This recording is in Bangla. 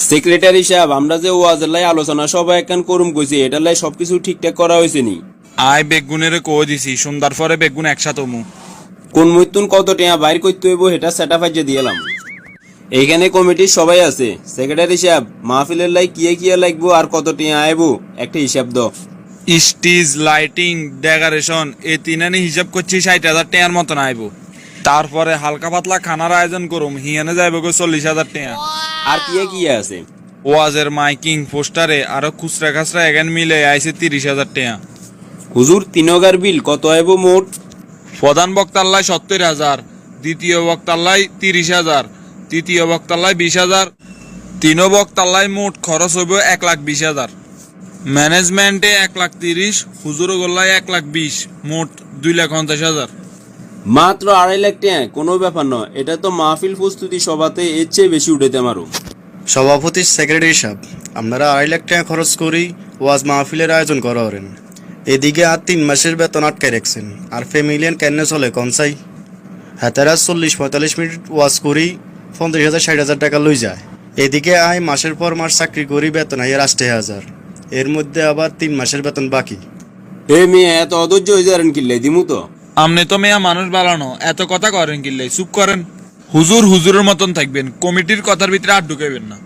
সেক্রেটারি সাহেব, আমরা যে ওয়াজের লাই আলোচনা সবাই একখান করুম কইছি, এটার লাই সবকিছু ঠিকঠাক করা হয়েছে নি? আয় বেগুনের কই দিছি সন্ধ্যার পরে বেগুন একসাথে মু কোন মৃত্যুন কত টিয়া বাইর করতে হইব সেটা সেটা ফাইজে দিয়েলাম। এইখানে কমিটির সবাই আছে। সেক্রেটারি সাহেব, মাহফিলের লাই কিয়া লাগবো আর কত টিয়া আইব একটা হিসাব দাও। স্টেজ লাইটিং ডেকোরেশন এই তিনানি হিসাব করছি 60,000 টাকার মতন আইব। তারপরে হালকা পাতলা খানার আয়োজন করুম, হিয়ানে যাইব গো 40,000 টাকা। আর কিয়া আছে? ওয়াজের মাইকিং পোস্টারে আরো খুচরা খাচরা এখান মিলে আইছে 30,000 টাকা। হুজুর তিনগার বিল কত আইব মোট? প্রধান বক্তাল্লাই 70,000, দ্বিতীয় বক্তাল্লাই 30,000, তৃতীয় বক্তাল্লাই 20,000, তিনো বক্তাল্লাই মোট খরচ হইব 1,20,000। ম্যানেজমেন্টে 1,30,000, হুজুর গোল্লাই 1,20,000, মোট 2,50,000। মাত্র 2.5 লাখ টিয়া? কোনো ব্যাপার নয়, এটা তো মাহফিল প্রস্তুতি সভাতে এর চেয়ে বেশি উঠাইতে পারো। সভাপতি সেক্রেটারি সাহেব, আপনারা 2.5 লাখ টাকা খরচ করি ওয়াজ মাহফিলের আয়োজন করেন। এদিকে আর 3 মাসের বেতন আটকায় রাখছেন, আর ফ্যামিলিয়ান কেন চলে কনসাই? হাতারা 40-45 মিনিট ওয়াজ করি 50,000-60,000 টাকা লই যায়। এদিকে আয় মাসের পর মাস চাকরি করি, বেতন আয় 80,000, এর মধ্যে আবার 3 মাসের বেতন বাকি। এ মেয়ে, এত অধৈর্য হয়ে যারেন কিনলে দিমু তো। আমনে তো মেয়া মানুষ বাড়ানো, এত কথা করেন কিল্লাই, চুপ করেন। হুজুর হুজুরের মতন থাকবেন, কমিটির কথার ভিতরে আর ঢুকাইবেন না।